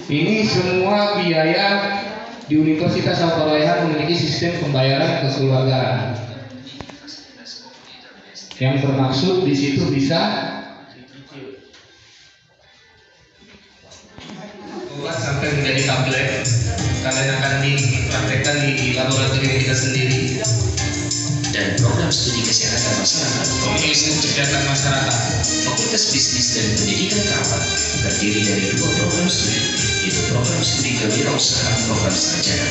Ini semua biaya di Universitas Al-Fatihah memiliki sistem pembayaran kekeluargaan. Yang bermaksud di situ bisa buat sampai menjadi tablet. Kalian akan dipraktekkan di laboratorium kita sendiri. Dan program studi kesehatan masyarakat Kesehatan masyarakat. Fakultas Bisnis dan Pendidikan Kerabat terdiri dari 2 program studi, yaitu program studi kewirausahaan program sarjana.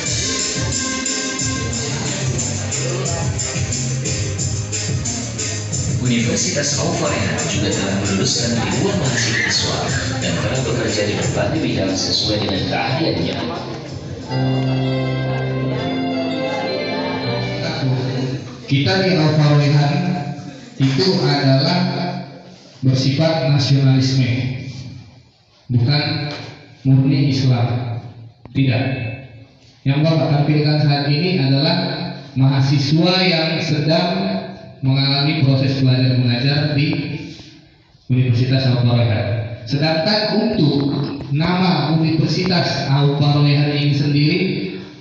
Universitas Al-Fatihah juga telah meluluskan ribuan mahasiswa dan telah bekerja di berbagai bidang sesuai dengan keahliannya. Kita di Al-Fatihah itu adalah bersifat nasionalisme, bukan murni Islam. Tidak. Yang Bapak tampilkan saat ini adalah mahasiswa yang sedang mengalami proses belajar mengajar di Universitas Al-Fatihah. Sedangkan untuk nama Universitas Al-Fatihah ini sendiri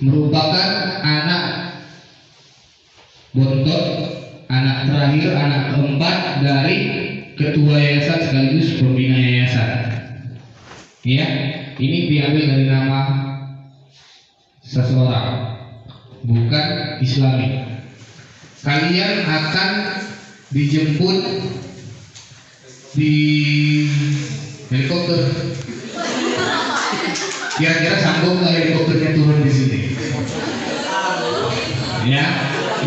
merupakan anak bontot, anak terakhir, anak keempat dari ketua yayasan sekaligus pembina yayasan. Ya, ini diambil dari nama seseorang, bukan Islami. Kalian akan dijemput di helikopter. Kira-kira sanggup nggak helikopternya turun di sini? Ya,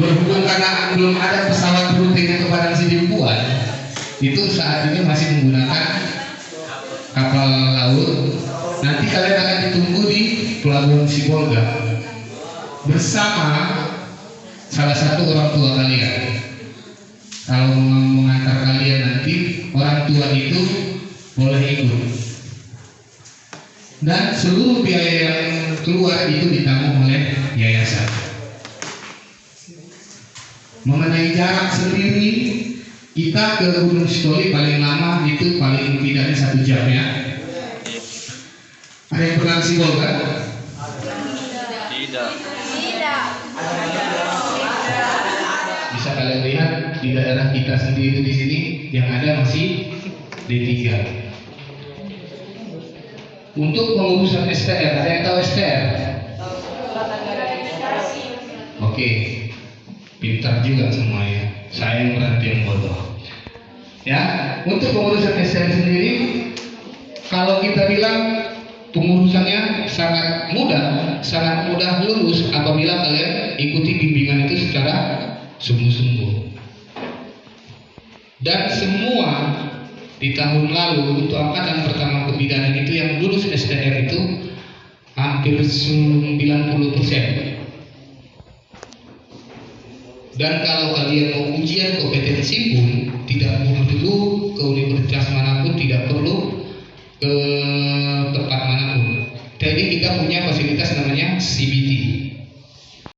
berhubung karena belum ada pesawat rutinnya ke Padang Sidimpuan, itu saat ini masih menggunakan kapal laut. Nanti kalian akan ditunggu di Pelabuhan Sibolga bersama salah satu orang tua kalian. Kalau mengantar kalian nanti, orang tua itu boleh ikut. Dan seluruh biaya yang keluar itu ditanggung oleh yayasan. Mengenai jarak sendiri, kita ke Gunung Sitoli paling lama itu paling tidaknya 1 jam ya. Ada yang pernah Sibolga? Tidak. Bisa kalian lihat di daerah kita sendiri di sini yang ada masih D3. Untuk pengurusan STR, ada yang tahu STR? Oke, pintar juga semuanya. Saya yang berarti yang bodoh. Ya, untuk pengurusan STR sendiri, kalau kita bilang pengurusannya sangat mudah lulus apabila kalian ikuti bimbingan itu secara sungguh-sungguh. Dan semua di tahun lalu untuk angkatan pertama kebidanan itu yang lulus STR itu hampir 90%. Dan kalau kalian mau ujian kompetensi pun tidak perlu dulu ke universitas manapun, tidak perlu ke tempat manapun. Jadi kita punya fasilitas namanya CB